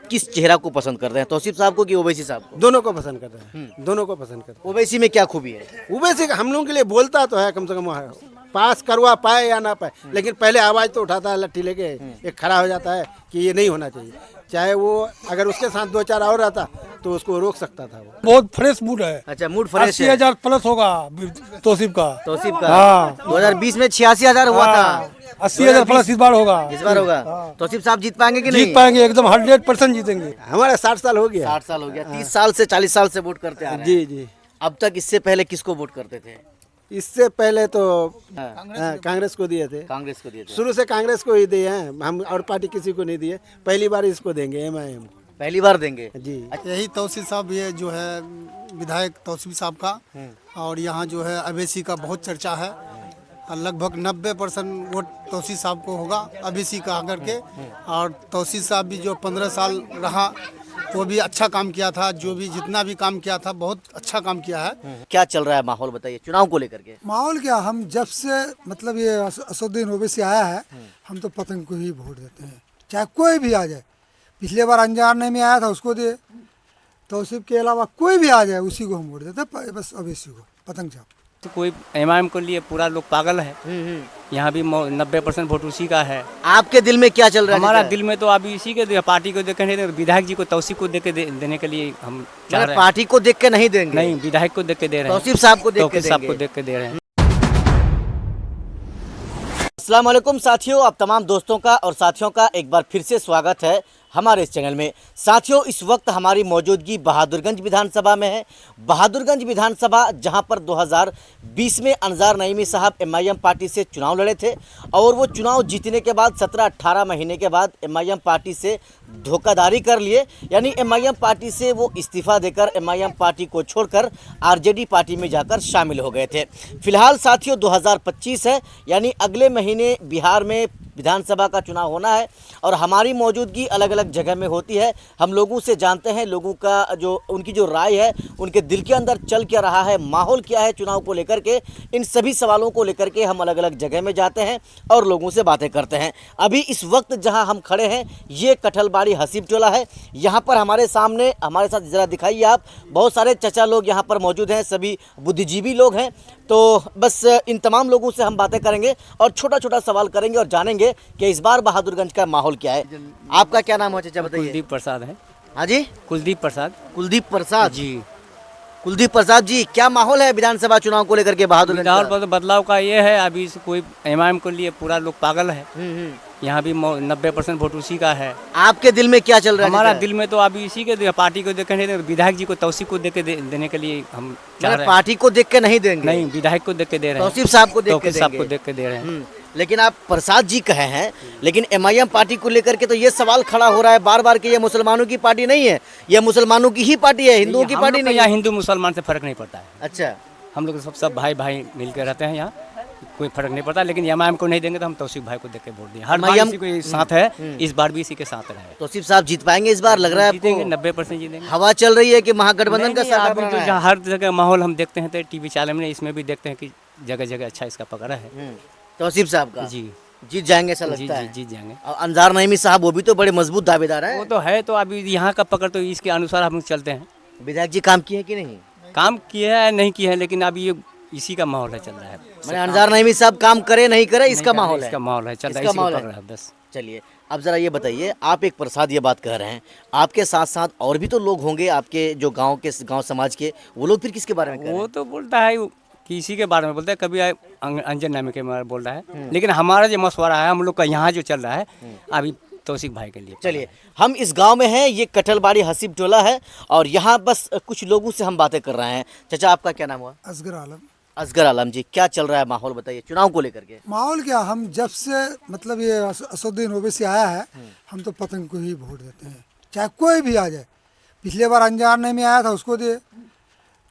किस चेहरा को पसंद करते हैं, तौसीफ साहब को कि ओवैसी साहब को? दोनों को पसंद करते हैं, दोनों को पसंद करते ओवैसी में क्या खूबी है? हैं। ओवैसी हम लोगों के लिए बोलता तो है, कम से कम वो है, पास करवा पाए या ना पाए, लेकिन पहले आवाज़ तो उठाता है लट्ठी लेके, एक खड़ा हो जाता है कि ये नहीं होना चाहिए। चाहे वो अगर उसके साथ 2-4 और रहता तो उसको रोक सकता था वो। बहुत फ्रेश मूड है। अच्छा, मूड फ्रेश 80,000 प्लस होगा तौसीफ का। तौसीफ का हाँ। 2020 में 86,000 हुआ था, 80,000 प्लस इस बार होगा। इस बार होगा। तौसीफ साहब जीत पाएंगे कि नहीं? जीत पाएंगे, एकदम 100% जीतेंगे। हमारा 60 साल हो गया। 60 साल हो गया, 30 साल से 40 साल से वोट करते आ रहे हैं। जी जी। अब तक इससे पहले किसको वोट करते थे? इससे पहले तो हाँ, कांग्रेस को दिए थे, कांग्रेस को दिए थे। शुरू से कांग्रेस को ही दिए हैं हम, और पार्टी किसी को नहीं दिए। पहली बार इसको देंगे, MIM पहली बार देंगे जी। यही तौसीफ साहब ये जो है विधायक तौसीफ साहब का, और यहाँ जो है अवैसी का बहुत चर्चा है। लगभग 90% वोट तौसीफ साहब को होगा अवैसी का आकर के। और तौसीफ साहब भी जो 15 साल रहा वो भी अच्छा काम किया था, जो भी जितना भी काम किया था बहुत अच्छा काम किया है। क्या चल रहा है माहौल, बताइए चुनाव को लेकर के? माहौल क्या, हम जब से मतलब ये असदुद्दीन ओवैसी आया है, हम तो पतंग को ही वोट देते हैं, चाहे कोई भी आ जाए। पिछले बार अंजारने में आया था, उसको दिए। तौसीफ के अलावा कोई भी आ जाए उसी को हम वोट देते हैं, बस ओवैसी को, पतंग साहब। तो कोई MIM को लिए पूरा लोग पागल है। यहाँ भी 90% वोट उसी का है। आपके दिल में क्या चल रहा है? हमारा दिल में तो अभी इसी के पार्टी को देख नहीं, विधायक जी को तौसीफ को देख के देने के लिए हम चाह रहे हैं। पार्टी को देख के नहीं देंगे? नहीं, विधायक को देख के दे रहे हैं, तौसीफ साहब को देख के तौसीफ साहब को देंगे। देख के दे रहे हैं। अस्सलाम वालेकुम साथियों, आप तमाम दोस्तों का और साथियों का एक बार फिर से स्वागत है हमारे इस चैनल में। साथियों, इस वक्त हमारी मौजूदगी बहादुरगंज विधानसभा में है। बहादुरगंज विधानसभा जहां पर 2020 में अनजार नईमी साहब MIM पार्टी से चुनाव लड़े थे, और वो चुनाव जीतने के बाद 17-18 महीने के बाद MIM पार्टी से धोखाधड़ी कर लिए, यानी MIM पार्टी से वो इस्तीफ़ा देकर MIM पार्टी को छोड़कर RJD पार्टी में जाकर शामिल हो गए थे। फिलहाल साथियों 2025 है, यानी अगले महीने बिहार में विधानसभा का चुनाव होना है, और हमारी मौजूदगी अलग अलग जगह में होती है। हम लोगों से जानते हैं लोगों का जो उनकी जो राय है, उनके दिल के अंदर चल क्या रहा है, माहौल क्या है चुनाव को लेकर के। इन सभी सवालों को लेकर के हम अलग अलग जगह में जाते हैं और लोगों से बातें करते हैं। अभी इस वक्त जहां हम खड़े हैं ये कठलबाड़ी हसीब टोला है। यहाँ पर हमारे सामने, हमारे साथ ज़रा दिखाइए आप, बहुत सारे चचा लोग यहाँ पर मौजूद हैं, सभी बुद्धिजीवी लोग हैं। तो बस इन तमाम लोगों से हम बातें करेंगे और छोटा छोटा सवाल करेंगे और जानेंगे कि इस बार बहादुरगंज का माहौल क्या है। आपका क्या नाम है चाचा, बताइए? कुलदीप प्रसाद है। हाँ जी, कुलदीप प्रसाद। कुलदीप प्रसाद जी। कुलदीप प्रसाद जी, क्या माहौल है विधानसभा चुनाव को लेकर के बहादुरगंज विधान का? पर बदलाव का ये है, अभी कोई MIM को लिए पूरा लोग पागल है। यहाँ भी 90% वोट उसी का है। आपके दिल में क्या चल रहा है? हमारा चाचा? दिल में तो अभी इसी के पार्टी को देख नहीं, विधायक जी को तौसीफ को देख के देने के लिए हम चाह रहे हैं। पार्टी को देख के नहीं देंगे? नहीं, विधायक को देख के दे रहे हैं, तौसीफ साहब को देख के तौसीफ साहब देंगे। को देख के दे रहे हैं। लेकिन आप प्रसाद जी कहे हैं, लेकिन MIM पार्टी को लेकर के तो ये सवाल खड़ा हो रहा है बार बार कि ये मुसलमानों की पार्टी नहीं है, ये मुसलमानों की ही पार्टी है, हिंदुओं की पार्टी नहीं यहाँ है। हिंदू मुसलमान से फर्क नहीं पड़ता है। अच्छा, हम लोग सब भाई भाई मिल के रहते हैं, यहाँ कोई फर्क नहीं पड़ता। लेकिन MIM को नहीं देंगे तो हम तौसीफ भाई को देख के वोट देंगे। हर बार इसी के साथ है, इस बार भी इसी के साथ रहे। तौसीफ साहब जीत पाएंगे इस बार, लग रहा है जीतेंगे, आपको? 90% जीतेंगे। हवा चल रही है कि महागठबंधन का नहीं, सरकार अभी बनाना तो है? जहाँ हर जगह माहौल हम देखते हैं तो TV चैनल में, इसमें भी देखते हैं कि जगह जगह अच्छा इसका पकड़ा है। तौसीफ साहब का जी जीत जाएंगे ऐसा जी लगता जी है? जीत जाएंगे। और अनजार नईमी साहब वो भी तो बड़े मजबूत दावेदार वो हैं। तो है, तो अभी यहाँ का पकड़ तो इसके अनुसार हम चलते हैं। विधायक जी काम किए हैं कि नहीं? काम किया है नहीं किया है, लेकिन अभी ये इसी का माहौल है, चल रहा है। मैंने अनजार नईमी साहब काम करे नहीं करे इसका माहौल है? इसका माहौल है, चल रहा है, इसका इसी को माहौल है। पकड़ रहा है बस। चलिए, अब जरा ये बताइए, आप एक प्रसाद ये बात कह रहे हैं, आपके साथ साथ और भी तो लोग होंगे आपके जो गांव समाज के, वो लोग फिर किसके बारे में कह रहे वो हैं? तो बोलता है कि इसी के बारे में बोलता है, कभी अंजन नामे के बारे में बोल रहा है। लेकिन हमारा जो मशवरा है, हम लोग का यहाँ जो चल रहा है अभी तौसीफ भाई के लिए। चलिए, हम इस गांव में हैं, ये कठलबाड़ी हसीब टोला है, और यहाँ बस कुछ लोगों से हम बातें कर रहे हैं। चाचा, आपका क्या नाम हुआ? असगर आलम। असगर आलम जी, क्या चल रहा है माहौल, बताइए चुनाव को लेकर के? माहौल क्या, हम जब से मतलब ये असदुद्दीन ओवैसी आया है, हम तो पतंग को ही वोट देते हैं, चाहे कोई भी आ जाए। पिछले बार अंजारने में आया था, उसको दिए।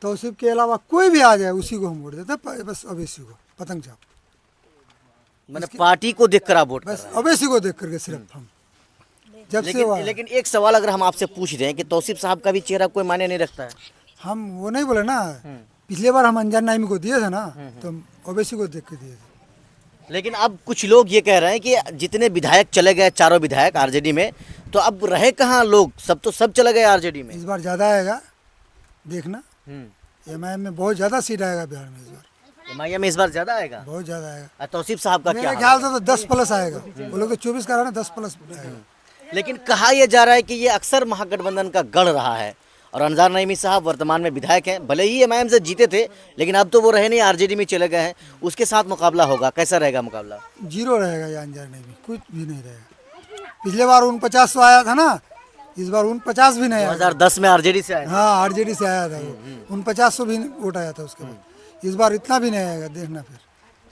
तौसीफ के अलावा कोई भी आ जाए उसी को हम वोट देते हैं, बस ओवैसी को, पतंग साहब। मैंने पार्टी को देखकर आप वोट कर बस रहे हैं। ओवैसी को देख करके सिर्फ हम जब से वो आया। लेकिन एक सवाल अगर हम आपसे पूछ दें कि तौसीफ साहब का भी चेहरा कोई मायने नहीं रखता है? हम वो नहीं बोले ना, पिछले बार हम अंजार नाइमी को दिए थे ना, तो हम ओवैसी को देख के दिए थे। लेकिन अब कुछ लोग ये कह रहे हैं कि जितने विधायक चले गए, चारों विधायक आरजेडी में, तो अब रहे कहाँ लोग, सब चले गए आरजेडी में। इस बार ज़्यादा आएगा, देखना। एमआईएम में बहुत ज़्यादा सीट आएगा बिहार में इस बार, एमआईएम में इस बार ज्यादा आएगा। बहुत ज़्यादा आएगा। तौसीफ साहब का क्या मेरे हाल ख्याल से तो 10+ आएगा। वो लोग तो 24 का रहा ना, 10+ आएगा। है? लेकिन कहा यह जा रहा है कि ये अक्सर महागठबंधन का गढ़ रहा है और अनजार नईमी साहब वर्तमान में विधायक हैं, भले ही एमआईएम से जीते थे लेकिन अब तो वो रहे नहीं, आरजेडी में चले गए हैं। उसके साथ मुकाबला होगा, कैसा रहेगा मुकाबला? 0 रहेगा या अनजार नहीं भी, कुछ भी नहीं रहेगा। पिछले बार 49 तो आया था ना, इस बार 49 भी नहीं आया। 2010 में आरजेडी से आए। हाँ, आरजेडी से आया था वो, 49 भी वोट आया था उसके बाद। इस बार इतना भी नहीं आएगा, देखना फिर।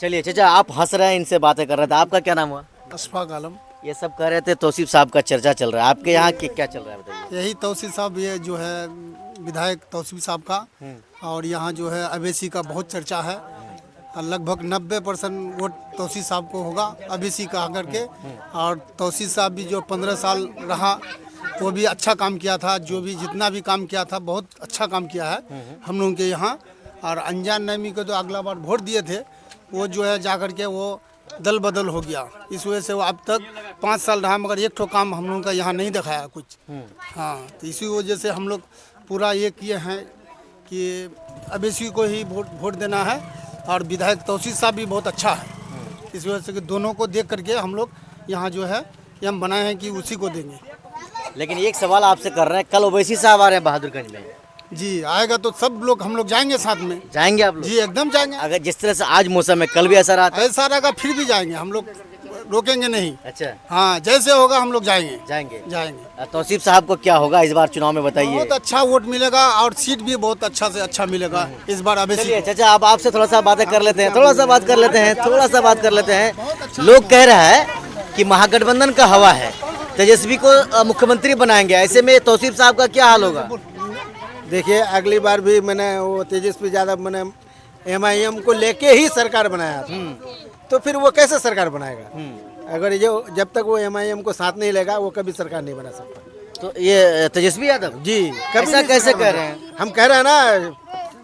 चलिए चाचा, आप हंस रहे हैं, इनसे बातें कर रहे थे, आपका क्या नाम हुआ? अशफाक आलम। ये सब कह रहे थे तौसीफ साहब का चर्चा चल रहा है, आपके यहाँ क्या चल रहा है बताइए? यही तौसीफ साहब, ये जो है विधायक तौसीफ साहब का, और यहाँ जो है अवेसी का बहुत चर्चा है। लगभग 90% वोट तौसीफ साहब को होगा, अवेसी का आकर के। और तौसीफ साहब भी जो 15 साल रहा, वो भी अच्छा काम किया था, जो भी जितना भी काम किया था बहुत अच्छा काम किया है हम लोगों के यहाँ। और अनजान नईमी को तो अगला बार वोट दिए थे, वो जो है जा कर के वो दल बदल हो गया। इस वजह से वो अब तक 5 साल रहा, मगर एक ठो काम हम लोगों का यहाँ नहीं दिखाया कुछ। हाँ, तो इसी वजह से हम लोग पूरा ये किए हैं कि अवेसी को ही वोट देना है। और विधायक तौसीफ साहब भी बहुत अच्छा है, इस वजह से कि दोनों को देख करके हम लोग यहाँ जो है ये हम बनाए हैं कि उसी को देंगे। लेकिन एक सवाल आपसे कर रहे हैं, कल ओवैसी साहब आ रहे हैं बहादुरगंज में। जी, आएगा तो सब लोग हम लोग जाएंगे साथ में। जाएंगे आप लोग? जी, एकदम जाएंगे। अगर जिस तरह से आज मौसम है, कल भी ऐसा रहा था। ऐसा रहेगा फिर भी जाएंगे हम लोग, रोकेंगे नहीं। अच्छा, हाँ, जैसे होगा हम लोग जाएंगे जाएंगे। तौसीफ साहब को क्या होगा इस बार चुनाव में बताइए? बहुत अच्छा वोट मिलेगा और सीट भी बहुत अच्छा से अच्छा मिलेगा इस बार अवेसी चलिए को। चाचा, अब आपसे थोड़ा सा बातें कर लेते हैं, थोड़ा सा बात कर लेते हैं। लोग कह रहा है कि महागठबंधन का हवा है, तेजस्वी को मुख्यमंत्री बनाएंगे, ऐसे में तौसीफ साहब का क्या हाल होगा? देखिए, अगली बार भी मैंने वो तेजस्वी यादव मैंने एमआईएम को लेके ही सरकार बनाया था, तो फिर वो कैसे सरकार बनाएगा? अगर जो जब तक वो एमआईएम को साथ नहीं लेगा वो कभी सरकार नहीं बना सकता। तो ये तेजस्वी यादव जी, कभी ऐसा नहीं कैसे सरकार कह बना। रहे हैं? हम कह रहे हैं ना,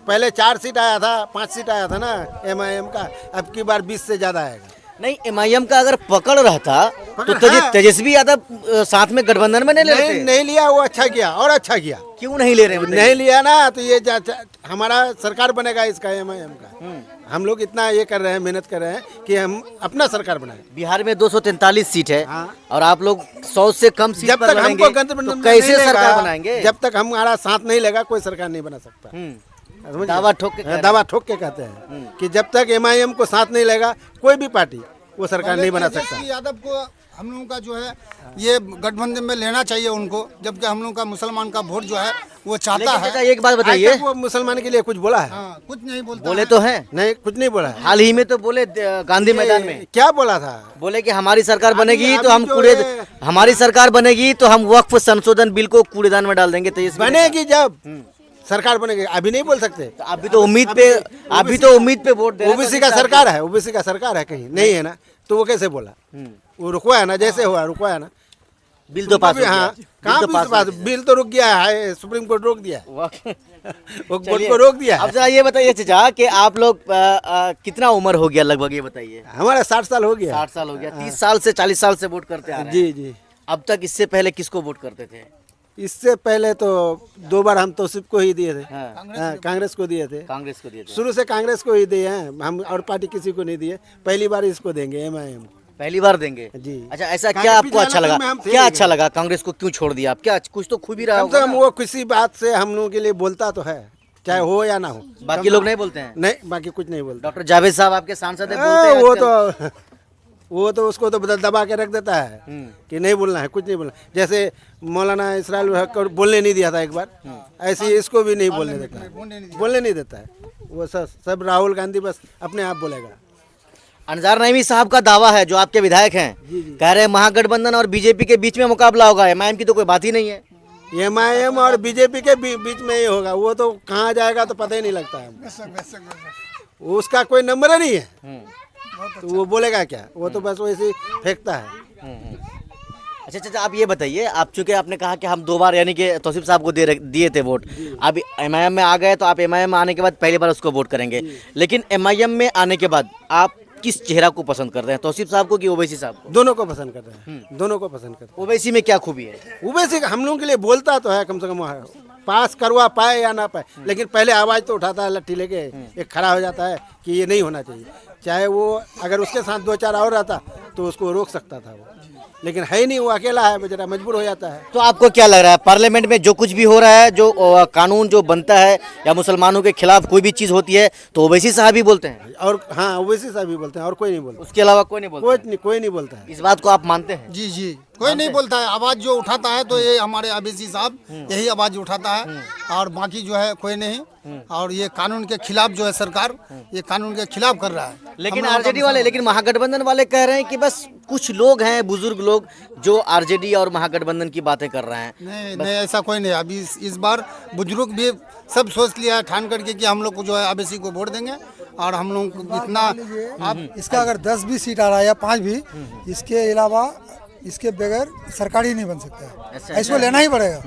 पहले 4 सीट आया था, 5 सीट आया था ना एमआईएम का, अब की बार 20 से ज्यादा आएगा। नहीं, एमआईएम का अगर पकड़ रहता तो हाँ। तेजस्वी यादव साथ में गठबंधन में नहीं ले लेते। नहीं लिया, वो अच्छा किया और अच्छा किया। क्यों नहीं ले रहे हैं बताइए? नहीं लिया ना, तो ये हमारा सरकार बनेगा इसका, एमआईएम का। हम लोग इतना ये कर रहे हैं, मेहनत कर रहे हैं कि हम अपना सरकार बनाए। बिहार में 243 सीट है। हाँ। और आप लोग 100 से कम सीट जब पर तक लड़ेंगे, हमको गठबंधन तो कैसे नहीं लेगा, सरकार बनाएंगे? जब तक हमारा साथ नहीं लेगा कोई सरकार नहीं बना सकता। समझिए? दावा ठोक के कह रहे हैं। दावा ठोक के कहते हैं कि जब तक एमआईएम को साथ नहीं लेगा कोई भी पार्टी वो सरकार नहीं बना सकता। तेजस्वी यादव को हम लोगों का जो है ये गठबंधन में लेना चाहिए उनको, जबकि हम लोगों का मुसलमान का वोट जो है वो चाहता लेकिन है। चाचा, एक बात आज बताइए, तक वो मुसलमान के लिए कुछ बोला है? हाँ, कुछ नहीं बोलता बोले है। तो हैं, नहीं, कुछ नहीं बोला है। हाल ही में तो बोले गांधी मैदान में, क्या बोला था? बोले कि हमारी सरकार बनेगी अभी तो हम जो है- हमारी सरकार बनेगी तो हम वक्फ संशोधन बिल को कूड़ेदान में डाल देंगे। तेजस्वी बनेगी जब सरकार बनेगी, अभी नहीं बोल सकते। तो अभी तो उम्मीद पे वोट दे रहे हैं। ओबीसी का सरकार है, ओबीसी का सरकार है, कहीं नहीं है ना, तो वो कैसे बोला? वो रुकवाया ना, जैसे हुआ रुकवाया ना। बिल तो पास हो हाँ, गया। कहाँ बिल तो बिल पास? बिल तो रुक गया है, सुप्रीम कोर्ट रोक दिया है। वो कोर्ट को रोक दिया अब है। जरा ये बताइए चाचा कि आप लोग कितना उम्र हो गया लगभग, ये बताइए? हमारा 60 साल हो गया। 60 साल हो गया। 30 साल से 40 साल से वोट करते आ रहे हैं। जी जी। अब तक इससे पहले किसको वोट करते थे? इससे पहले तो 2 बार हम तौसीफ को ही दिए थे। हाँ, हाँ, कांग्रेस को दिए थे। कांग्रेस को दिए थे। शुरू से कांग्रेस को ही दिए हैं हम, और पार्टी किसी को नहीं दिए। पहली बार इसको देंगे, एमआईएम को। पहली बार देंगे जी। अच्छा, ऐसा कांग्रेस क्या आपको पिछले अच्छा लगा? इलेक्शन में हम थे क्या नहीं अच्छा गए। लगा? कांग्रेस को क्यों छोड़ दिया आप? क्या कुछ तो खूबी रहा कम से होगा कम ना? वो किसी बात से हम लोगों के लिए बोलता तो है, चाहे हो या ना हो। बाकी लोग नहीं बोलते हैं? नहीं, बाकी कुछ नहीं बोलता। डॉक्टर जावेद साहब आपके सांसद है, बोलते हैं आजकल। वो तो उसको तो दबा के रख देता है कि नहीं बोलना है, कुछ नहीं बोलना। जैसे मौलाना इसराइल हक को बोलने नहीं दिया था एक बार, ऐसे ही इसको भी नहीं बोलने देता है, बोलने नहीं देता है। वो सब राहुल गांधी बस अपने आप बोलेगा। अनजार नईमी साहब का दावा है, जो आपके विधायक हैं, कह रहे हैं महागठबंधन और बीजेपी के बीच में मुकाबला होगा, एमआईएम की तो कोई बात ही नहीं है। एमआईएम और बीजेपी के बीच में ही होगा। वो तो कहाँ जाएगा तो पता ही नहीं लगता है हमको। उसका कोई नंबर नहीं है, तो वो बोलेगा क्या? वो तो बस वैसे ही फेंकता है। अच्छा चाचा, आप ये बताइए, आप चूंकि आपने कहा कि हम 2 बार यानी कि तौसीफ साहब को दिए थे वोट, अब एमआईएम में आ गए तो आप एमआईएम में आने के बाद पहली बार उसको वोट करेंगे, लेकिन एमआईएम में आने के बाद आप किस चेहरा को पसंद करते हैं, तौसीफ साहब को कि ओवैसी साहब को? दोनों को पसंद करते हैं, दोनों को पसंद करते ओवैसी में क्या खूबी है? हैं। वैसे हम लोगों के लिए बोलता तो है, कम से कम वो है, पास करवा पाए या ना पाए, लेकिन पहले आवाज़ तो उठाता है लट्ठी लेके, एक खड़ा हो जाता है कि ये नहीं होना चाहिए। चाहे वो अगर उसके साथ 2-4 और रहता तो उसको रोक सकता था वो, लेकिन है ही नहीं, वो अकेला है, बेचारा मजबूर हो जाता है। तो आपको क्या लग रहा है, पार्लियामेंट में जो कुछ भी हो रहा है, जो कानून जो बनता है या मुसलमानों के खिलाफ कोई भी चीज़ होती है तो ओवैसी साहब ही बोलते हैं, और हाँ, ओवैसी साहब भी बोलते हैं, और कोई नहीं बोलता, उसके अलावा कोई नहीं बोलता? कोई नहीं बोलता है। इस बात को आप मानते हैं? जी जी, कोई नहीं बोलता है। आवाज़ जो उठाता है तो ये हमारे अबीसी साहब यही आवाज़ उठाता है, और बाकी जो है कोई नहीं। और ये कानून के खिलाफ जो है सरकार, ये कानून के खिलाफ कर रहा है। लेकिन आरजेडी वाले, लेकिन महागठबंधन वाले कह रहे हैं कि बस कुछ लोग हैं, बुजुर्ग लोग, जो आरजेडी और महागठबंधन की बातें कर रहे हैं। नहीं नहीं, ऐसा कोई नहीं। अभी इस बार बुजुर्ग भी सब सोच लिया है ठान करके कि हम लोग को जो है अबीसी को वोट देंगे, और हम लोग को इतना आप इसका अगर 10 भी सीट आ रहा है या 5 भी, इसके अलावा इसके बगैर सरकार ही नहीं बन सकता है। इसको लेना ही पड़ेगा,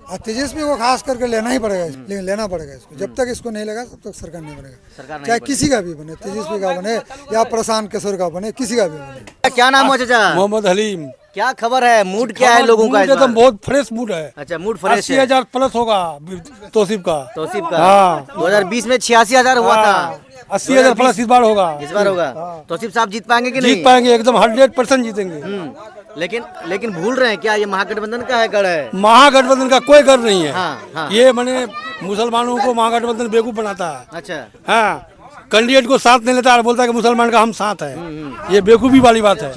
और तेजस्वी को खास करके लेना ही पड़ेगा, लेकिन लेना पड़ेगा इसको। जब तक इसको नहीं लगा तब तक सरकार नहीं बनेगा, चाहे किसी का भी बने, तेजस्वी का बने या प्रशांत किशोर का बने, किसी का भी बने। क्या नाम हो चाचा? मोहम्मद हलीम। क्या खबर है, मूड क्या है लोगों का इस मूड एकदम बार? बहुत फ्रेश मूड है। अच्छा, मूड फ्रेश 80,000 प्लस होगा तौसीफ का। तौसीफ का हाँ। 2020 में 86,000 हुआ था, 80,000 प्लस इस बार होगा। इस बार होगा। तौसीफ साहब जीत पाएंगे कि नहीं? जीत पाएंगे, एकदम 100% जीतेंगे। लेकिन भूल रहे हैं क्या, ये महागठबंधन का है गढ़ है? महागठबंधन का कोई गढ़ नहीं है। हाँ। ये मैंने मुसलमानों को महागठबंधन बेवकूफ बनाता है। अच्छा, हाँ, कैंडिडेट को साथ नहीं लेता और बोलता है कि मुसलमान का हम साथ है। ये बेवकूफी वाली बात है।